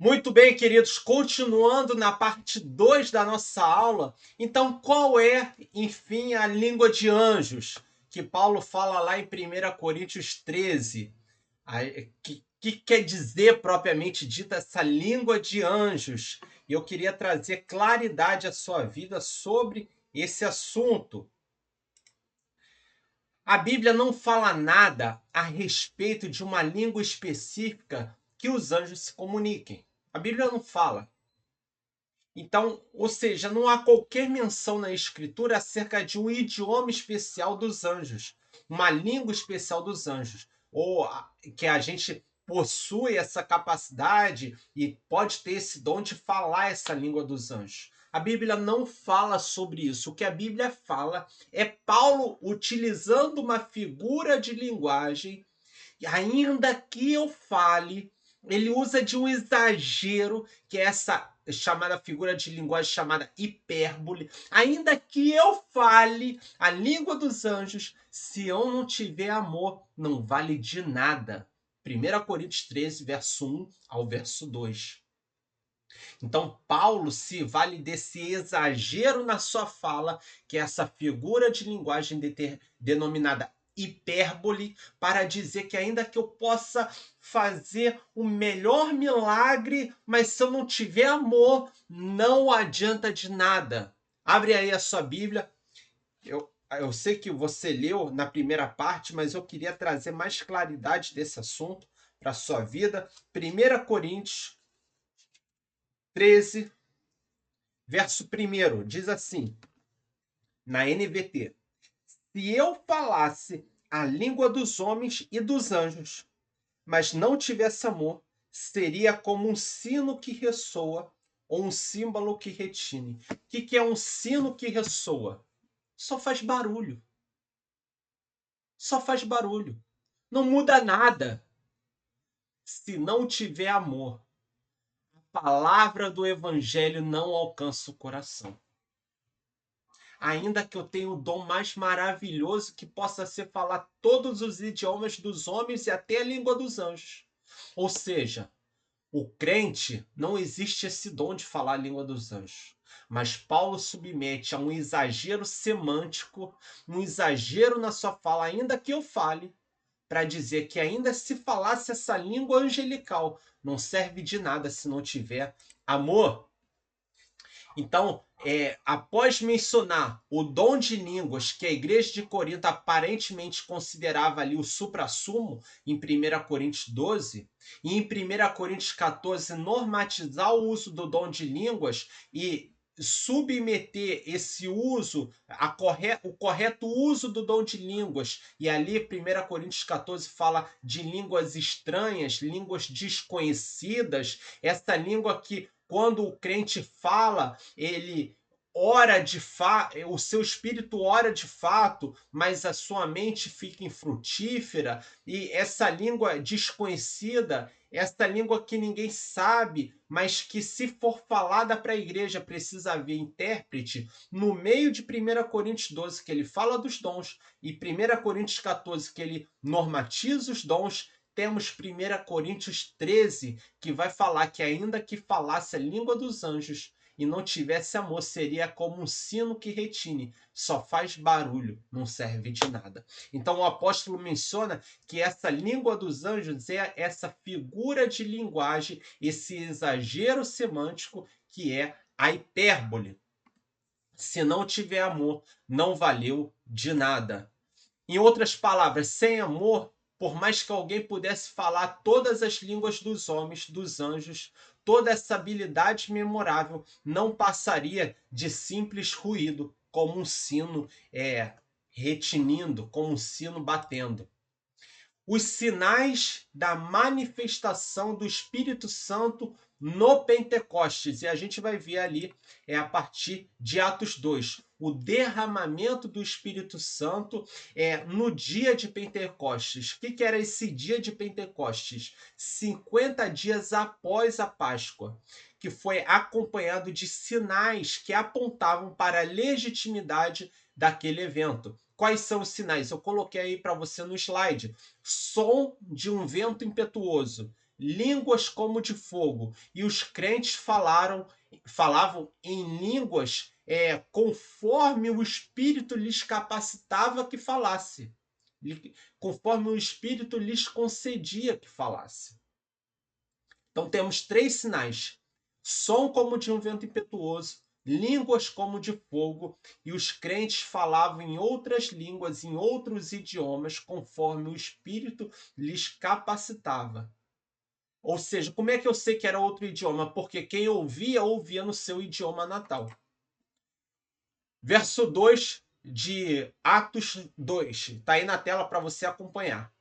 Muito bem, queridos, continuando na parte 2 da nossa aula. Então, qual é, enfim, a língua de anjos? Que Paulo fala lá em 1 Coríntios 13. Que quer dizer, propriamente dita, essa língua de anjos? E eu queria trazer claridade à sua vida sobre esse assunto. A Bíblia não fala nada a respeito de uma língua específica que os anjos se comuniquem. A Bíblia não fala. Então, ou seja, não há qualquer menção na Escritura acerca de um idioma especial dos anjos, uma língua especial dos anjos, ou que a gente possui essa capacidade e pode ter esse dom de falar essa língua dos anjos. A Bíblia não fala sobre isso. O que a Bíblia fala é Paulo utilizando uma figura de linguagem, e ainda que eu fale, ele usa de um exagero, que é essa chamada figura de linguagem chamada hipérbole. Ainda que eu fale a língua dos anjos, se eu não tiver amor, não vale de nada. 1 Coríntios 13, verso 1 ao verso 2. Então, Paulo se vale desse exagero na sua fala, que é essa figura de linguagem denominada hipérbole, para dizer que ainda que eu possa fazer o melhor milagre, mas se eu não tiver amor, não adianta de nada. Abre aí a sua Bíblia. Eu sei que você leu na primeira parte, mas eu queria trazer mais claridade desse assunto para a sua vida. 1 Coríntios 13, verso 1 diz assim, na NVT: Se eu falasse a língua dos homens e dos anjos, mas não tivesse amor, seria como um sino que ressoa ou um símbolo que retine. O que é um sino que ressoa? Só faz barulho. Só faz barulho. Não muda nada. Se não tiver amor, a palavra do evangelho não alcança o coração. Ainda que eu tenha o dom mais maravilhoso que possa ser falar todos os idiomas dos homens e até a língua dos anjos. Ou seja, o crente não existe esse dom de falar a língua dos anjos. Mas Paulo submete a um exagero semântico, um exagero na sua fala, ainda que eu fale, para dizer que ainda se falasse essa língua angelical, não serve de nada se não tiver amor. Então, após mencionar o dom de línguas que a igreja de Corinto aparentemente considerava ali o suprassumo, em 1 Coríntios 12, e em 1 Coríntios 14 normatizar o uso do dom de línguas e submeter esse uso, o correto uso do dom de línguas, e ali 1 Coríntios 14 fala de línguas estranhas, línguas desconhecidas, essa língua que quando o crente fala, ele ora de fato, o seu espírito ora de fato, mas a sua mente fica infrutífera, e essa língua desconhecida, essa língua que ninguém sabe, mas que se for falada para a igreja precisa haver intérprete, no meio de 1 Coríntios 12, que ele fala dos dons, e 1 Coríntios 14, que ele normatiza os dons, temos 1 Coríntios 13, que vai falar que ainda que falasse a língua dos anjos e não tivesse amor, seria como um sino que retine, só faz barulho, não serve de nada. Então o apóstolo menciona que essa língua dos anjos é essa figura de linguagem, esse exagero semântico que é a hipérbole. Se não tiver amor, não valeu de nada. Em outras palavras, sem amor, por mais que alguém pudesse falar todas as línguas dos homens, dos anjos, toda essa habilidade memorável não passaria de simples ruído, como um sino retinindo, como um sino batendo. Os sinais da manifestação do Espírito Santo no Pentecostes. E a gente vai ver ali, a partir de Atos 2, o derramamento do Espírito Santo no dia de Pentecostes. O que era esse dia de Pentecostes? 50 dias após a Páscoa, que foi acompanhado de sinais que apontavam para a legitimidade daquele evento. Quais são os sinais? Eu coloquei aí para você no slide. Som de um vento impetuoso, línguas como de fogo, e os crentes falavam em línguas conforme o Espírito lhes capacitava que falasse, conforme o Espírito lhes concedia que falasse. Então temos 3 sinais: som como de um vento impetuoso, línguas como de fogo, e os crentes falavam em outras línguas, em outros idiomas, conforme o Espírito lhes capacitava. Ou seja, como é que eu sei que era outro idioma? Porque quem ouvia, ouvia no seu idioma natal. Verso 2 de Atos 2. Está aí na tela para você acompanhar.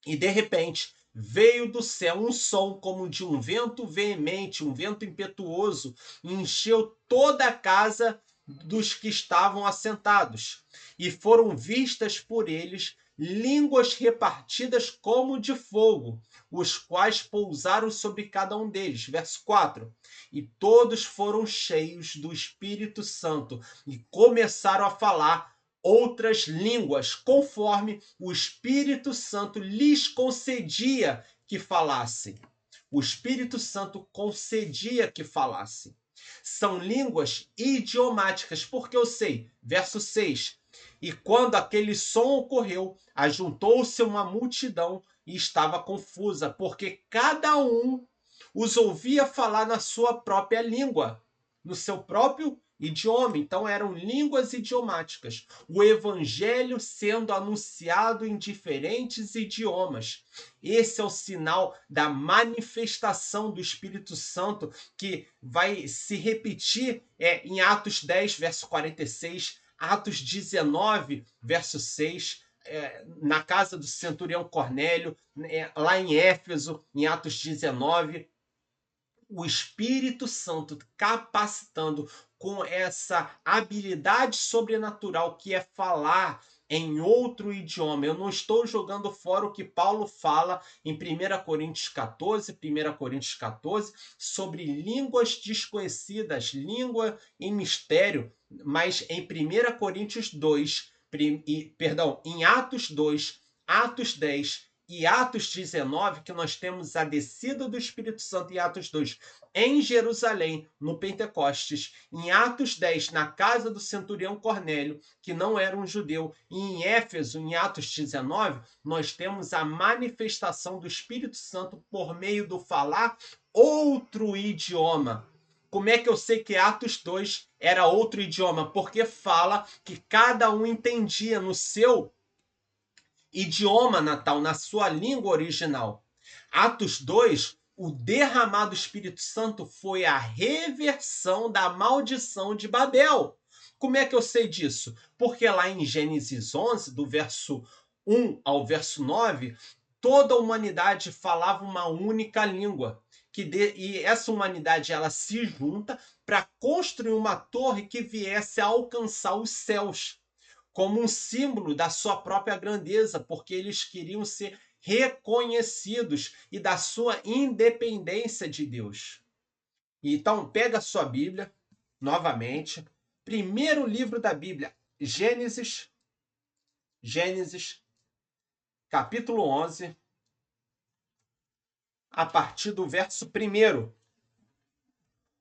E de repente veio do céu um som como de um vento veemente, um vento impetuoso, e encheu toda a casa dos que estavam assentados. E foram vistas por eles línguas repartidas como de fogo, os quais pousaram sobre cada um deles. Verso 4. E todos foram cheios do Espírito Santo e começaram a falar outras línguas, conforme o Espírito Santo lhes concedia que falassem. O Espírito Santo concedia que falassem. São línguas idiomáticas, porque eu sei, verso 6, e quando aquele som ocorreu, ajuntou-se uma multidão e estava confusa, porque cada um os ouvia falar na sua própria língua, no seu próprio idioma. Então eram línguas idiomáticas. O evangelho sendo anunciado em diferentes idiomas. Esse é o sinal da manifestação do Espírito Santo, que vai se repetir em Atos 10, verso 46, Atos 19, verso 6, na casa do centurião Cornélio, lá em Éfeso, em Atos 19, o Espírito Santo capacitando com essa habilidade sobrenatural que é falar em outro idioma. Eu não estou jogando fora o que Paulo fala em 1 Coríntios 14, 1 Coríntios 14, sobre línguas desconhecidas, língua em mistério, mas em 1 Coríntios 2, em Atos 2, Atos 10 e Atos 19, que nós temos a descida do Espírito Santo em Atos 2, em Jerusalém, no Pentecostes, em Atos 10, na casa do centurião Cornélio, que não era um judeu, e em Éfeso, em Atos 19, nós temos a manifestação do Espírito Santo por meio do falar outro idioma. Como é que eu sei que Atos 2 era outro idioma? Porque fala que cada um entendia no seu idioma natal, na sua língua original. Atos 2, o derramado Espírito Santo foi a reversão da maldição de Babel. Como é que eu sei disso? Porque lá em Gênesis 11, do verso 1 ao verso 9, toda a humanidade falava uma única língua. E essa humanidade ela se junta para construir uma torre que viesse a alcançar os céus, como um símbolo da sua própria grandeza, porque eles queriam ser reconhecidos e da sua independência de Deus. Então, pega a sua Bíblia, novamente, primeiro livro da Bíblia, Gênesis, capítulo 11, a partir do verso 1.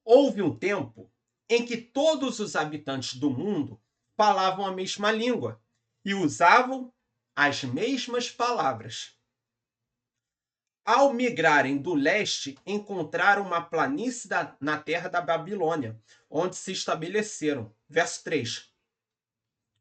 Houve um tempo em que todos os habitantes do mundo falavam a mesma língua e usavam as mesmas palavras. Ao migrarem do leste, encontraram uma planície na terra da Babilônia, onde se estabeleceram. Verso 3.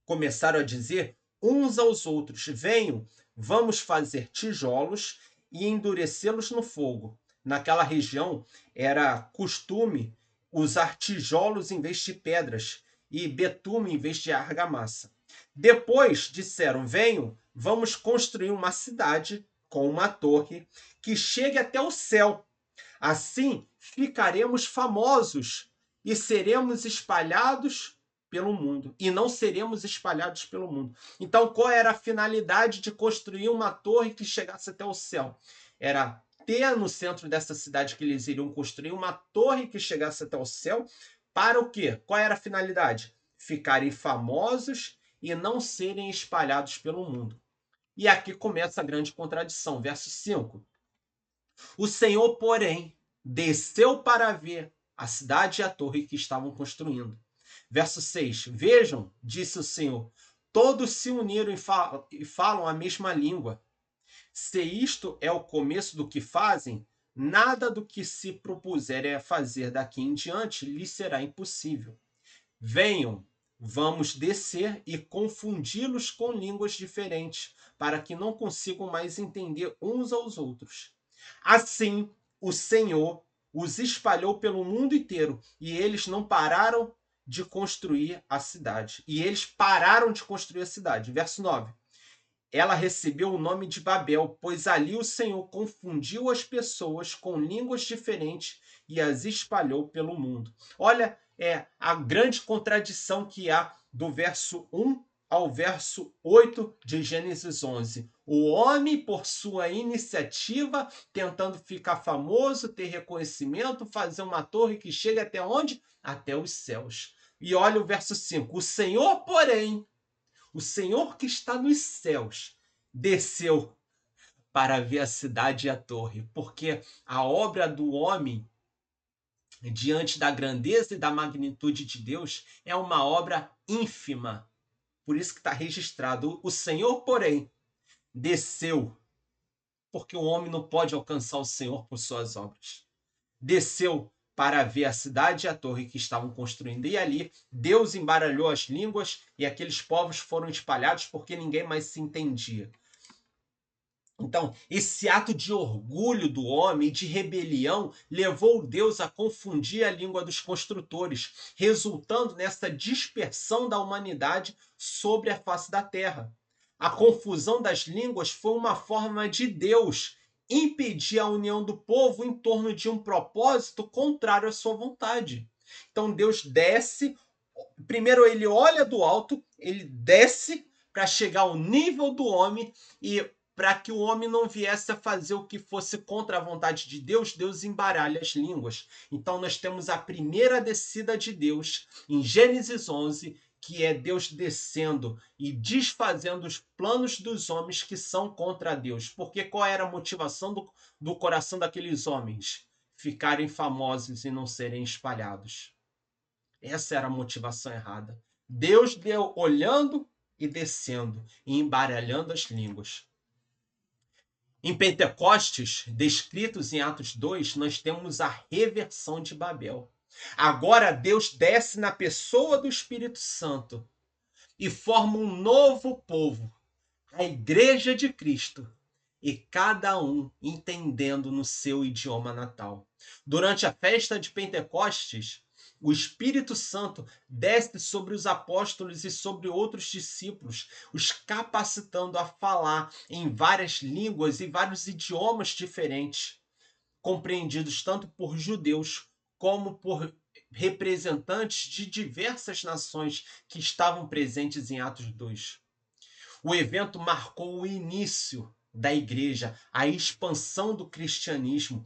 Começaram a dizer uns aos outros: venham, vamos fazer tijolos e endurecê-los no fogo. Naquela região era costume usar tijolos em vez de pedras e betume em vez de argamassa. Depois disseram: venham, vamos construir uma cidade com uma torre que chegue até o céu. Assim ficaremos famosos e seremos espalhados pelo mundo. E não seremos espalhados pelo mundo. Então, qual era a finalidade de construir uma torre que chegasse até o céu? Era ter no centro dessa cidade que eles iriam construir uma torre que chegasse até o céu. Para o quê? Qual era a finalidade? Ficarem famosos e não serem espalhados pelo mundo. E aqui começa a grande contradição. Verso 5. O Senhor, porém, desceu para ver a cidade e a torre que estavam construindo. Verso 6. Vejam, disse o Senhor, todos se uniram e falam a mesma língua. Se isto é o começo do que fazem, nada do que se propuserem a fazer daqui em diante lhes será impossível. Venham, vamos descer e confundi-los com línguas diferentes, para que não consigam mais entender uns aos outros. Assim, o Senhor os espalhou pelo mundo inteiro, e eles não pararam de construir a cidade. E eles pararam de construir a cidade. Verso 9. Ela recebeu o nome de Babel, pois ali o Senhor confundiu as pessoas com línguas diferentes e as espalhou pelo mundo. Olha, a grande contradição que há do verso 1 ao verso 8 de Gênesis 11. O homem, por sua iniciativa, tentando ficar famoso, ter reconhecimento, fazer uma torre que chega até onde? Até os céus. E olha o verso 5. O Senhor, porém, o Senhor que está nos céus desceu para ver a cidade e a torre, porque a obra do homem, diante da grandeza e da magnitude de Deus, é uma obra ínfima. Por isso que está registrado. O Senhor, porém, desceu, porque o homem não pode alcançar o Senhor por suas obras. Desceu para ver a cidade e a torre que estavam construindo. E ali Deus embaralhou as línguas e aqueles povos foram espalhados porque ninguém mais se entendia. Então, esse ato de orgulho do homem e de rebelião levou Deus a confundir a língua dos construtores, resultando nessa dispersão da humanidade sobre a face da terra. A confusão das línguas foi uma forma de Deus impedir a união do povo em torno de um propósito contrário à sua vontade. Então Deus desce, primeiro ele olha do alto, ele desce para chegar ao nível do homem e para que o homem não viesse a fazer o que fosse contra a vontade de Deus, Deus embaralha as línguas. Então nós temos a primeira descida de Deus em Gênesis 11, que é Deus descendo e desfazendo os planos dos homens que são contra Deus. Porque qual era a motivação do coração daqueles homens? Ficarem famosos e não serem espalhados. Essa era a motivação errada. Deus deu olhando e descendo e embaralhando as línguas. Em Pentecostes, descritos em Atos 2, nós temos a reversão de Babel. Agora Deus desce na pessoa do Espírito Santo e forma um novo povo, a Igreja de Cristo, e cada um entendendo no seu idioma natal. Durante a festa de Pentecostes, o Espírito Santo desce sobre os apóstolos e sobre outros discípulos, os capacitando a falar em várias línguas e vários idiomas diferentes, compreendidos tanto por judeus como por representantes de diversas nações que estavam presentes em Atos 2. O evento marcou o início da igreja, a expansão do cristianismo.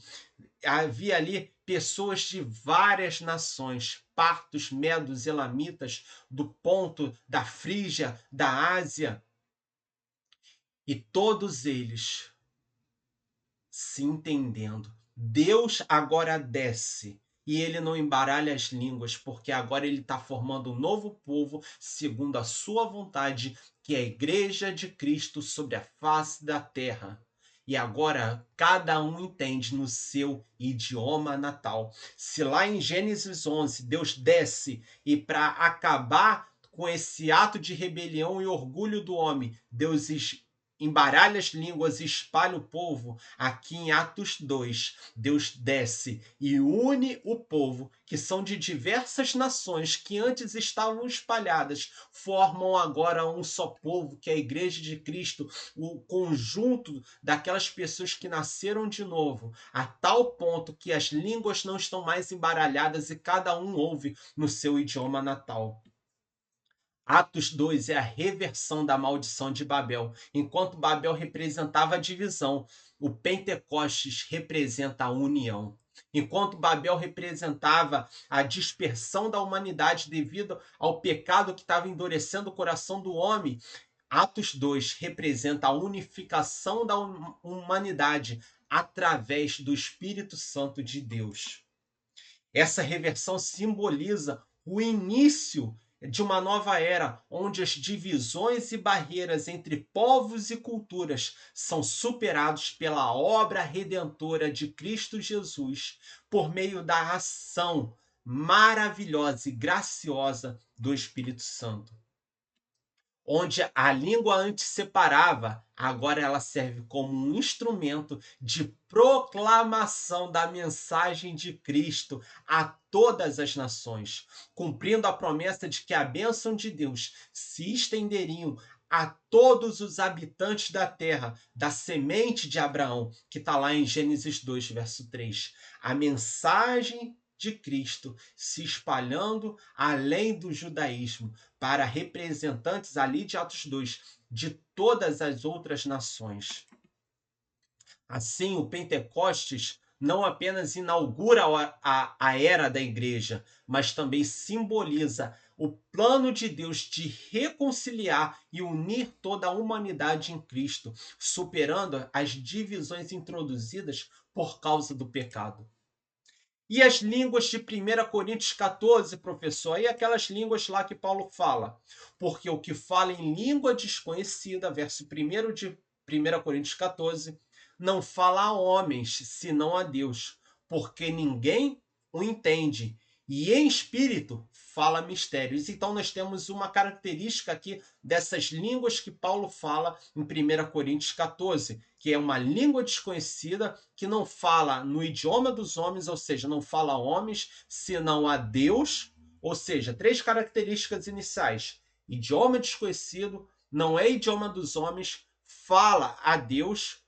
Havia ali pessoas de várias nações, partos, medos, elamitas, do Ponto, da Frígia, da Ásia. E todos eles se entendendo. Deus agora desce e ele não embaralha as línguas, porque agora ele está formando um novo povo segundo a sua vontade, que é a Igreja de Cristo sobre a face da terra. E agora cada um entende no seu idioma natal. Se lá em Gênesis 11 Deus desce e para acabar com esse ato de rebelião e orgulho do homem, Deus embaralha as línguas e espalha o povo, aqui em Atos 2, Deus desce e une o povo, que são de diversas nações que antes estavam espalhadas, formam agora um só povo, que é a Igreja de Cristo, o conjunto daquelas pessoas que nasceram de novo, a tal ponto que as línguas não estão mais embaralhadas e cada um ouve no seu idioma natal. Atos 2 é a reversão da maldição de Babel. Enquanto Babel representava a divisão, o Pentecostes representa a união. Enquanto Babel representava a dispersão da humanidade devido ao pecado que estava endurecendo o coração do homem, Atos 2 representa a unificação da humanidade através do Espírito Santo de Deus. Essa reversão simboliza o início de uma nova era, onde as divisões e barreiras entre povos e culturas são superados pela obra redentora de Cristo Jesus, por meio da ação maravilhosa e graciosa do Espírito Santo. Onde a língua antes separava, agora ela serve como um instrumento de proclamação da mensagem de Cristo a todas as nações, cumprindo a promessa de que a bênção de Deus se estenderia a todos os habitantes da terra, da semente de Abraão, que está lá em Gênesis 2, verso 3. A mensagem de Cristo se espalhando além do judaísmo, para representantes ali de Atos 2, de todas as outras nações. Assim, o Pentecostes não apenas inaugura a era da igreja, mas também simboliza o plano de Deus de reconciliar e unir toda a humanidade em Cristo, superando as divisões introduzidas por causa do pecado. E as línguas de 1 Coríntios 14, professor? E aquelas línguas lá que Paulo fala. Porque o que fala em língua desconhecida, verso 1 de 1 Coríntios 14, não fala a homens, senão a Deus, porque ninguém o entende. E em espírito fala mistérios. Então nós temos uma característica aqui dessas línguas que Paulo fala em 1 Coríntios 14, que é uma língua desconhecida que não fala no idioma dos homens, ou seja, não fala a homens, senão a Deus. Ou seja, 3 características iniciais: idioma desconhecido, não é idioma dos homens, fala a Deus,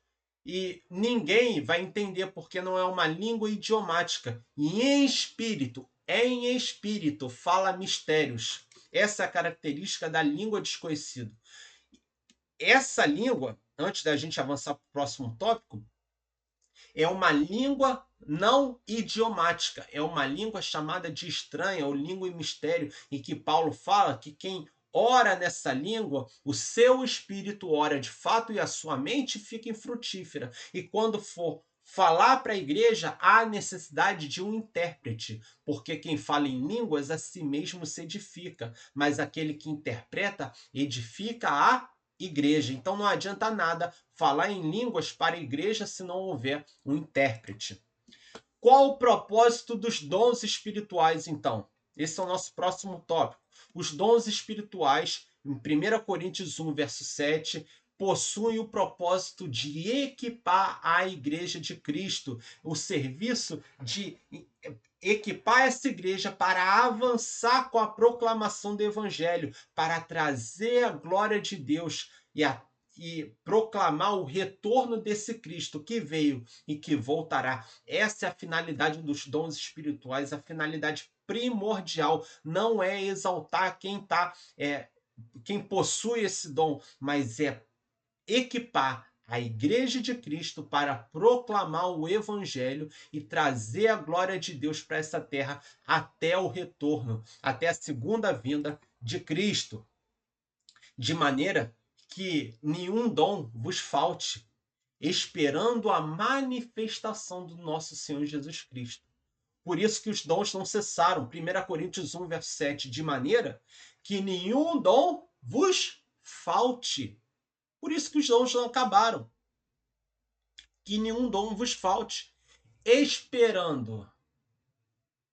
e ninguém vai entender porque não é uma língua idiomática. E em espírito, fala mistérios. Essa é a característica da língua desconhecida. Essa língua, antes da gente avançar para o próximo tópico, é uma língua não idiomática, é uma língua chamada de estranha, ou língua e mistério, em que Paulo fala que quem ora nessa língua, o seu espírito ora de fato e a sua mente fica infrutífera. E quando for falar para a igreja, há necessidade de um intérprete, porque quem fala em línguas a si mesmo se edifica, mas aquele que interpreta edifica a igreja. Então não adianta nada falar em línguas para a igreja se não houver um intérprete. Qual o propósito dos dons espirituais, então? Esse é o nosso próximo tópico. Os dons espirituais, em 1 Coríntios 1, verso 7, possuem o propósito de equipar a igreja de Cristo, o serviço de equipar essa igreja para avançar com a proclamação do evangelho, para trazer a glória de Deus e proclamar o retorno desse Cristo que veio e que voltará. Essa é a finalidade dos dons espirituais, a finalidade primordial. Não é exaltar quem possui esse dom, mas é equipar a igreja de Cristo para proclamar o evangelho e trazer a glória de Deus para essa terra até o retorno, até a segunda vinda de Cristo. De maneira que nenhum dom vos falte, esperando a manifestação do nosso Senhor Jesus Cristo. Por isso que os dons não cessaram. 1 Coríntios 1, verso 7. De maneira que nenhum dom vos falte. Por isso que os dons não acabaram. Que nenhum dom vos falte. Esperando.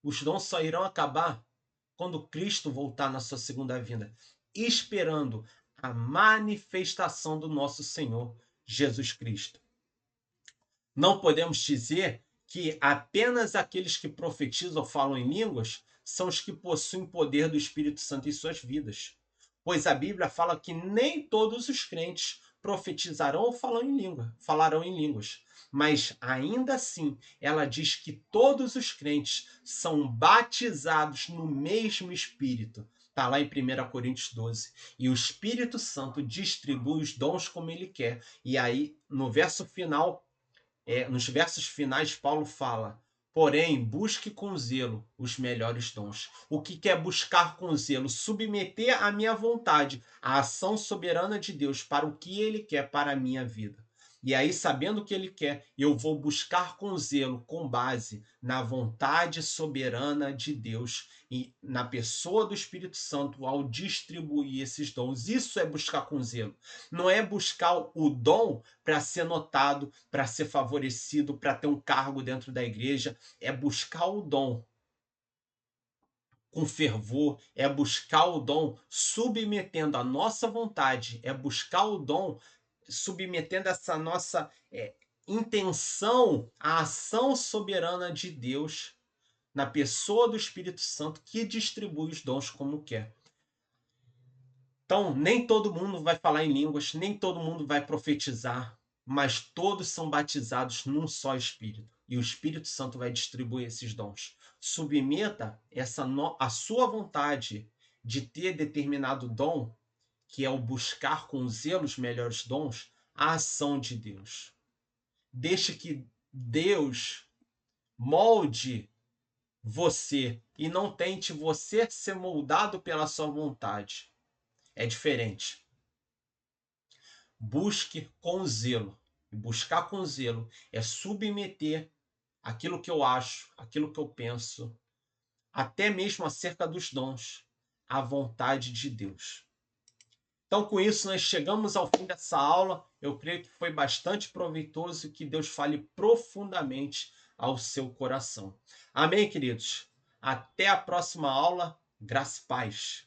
Os dons só irão acabar quando Cristo voltar na sua segunda vinda. Esperando a manifestação do nosso Senhor Jesus Cristo. Não podemos dizer que apenas aqueles que profetizam ou falam em línguas são os que possuem poder do Espírito Santo em suas vidas. Pois a Bíblia fala que nem todos os crentes profetizarão ou falarão em línguas. Mas ainda assim, ela diz que todos os crentes são batizados no mesmo Espírito. Está lá em 1 Coríntios 12. E o Espírito Santo distribui os dons como ele quer. E aí, no verso final, nos versos finais, Paulo fala: porém, busque com zelo os melhores dons. O que quer buscar com zelo? Submeter a minha vontade à ação soberana de Deus para o que ele quer para a minha vida. E aí, sabendo o que ele quer, eu vou buscar com zelo, com base na vontade soberana de Deus e na pessoa do Espírito Santo ao distribuir esses dons. Isso é buscar com zelo. Não é buscar o dom para ser notado, para ser favorecido, para ter um cargo dentro da igreja. É buscar o dom com fervor, é buscar o dom submetendo a nossa vontade, é buscar o dom submetendo essa nossa intenção à ação soberana de Deus na pessoa do Espírito Santo que distribui os dons como quer. Então, nem todo mundo vai falar em línguas, nem todo mundo vai profetizar, mas todos são batizados num só Espírito. E o Espírito Santo vai distribuir esses dons. Submeta a sua vontade de ter determinado dom, que é o buscar com zelo os melhores dons, à ação de Deus. Deixe que Deus molde você e não tente você ser moldado pela sua vontade. É diferente. Busque com zelo. E buscar com zelo é submeter aquilo que eu acho, aquilo que eu penso, até mesmo acerca dos dons, à vontade de Deus. Então, com isso, nós chegamos ao fim dessa aula. Eu creio que foi bastante proveitoso e que Deus fale profundamente ao seu coração. Amém, queridos? Até a próxima aula. Graça e paz.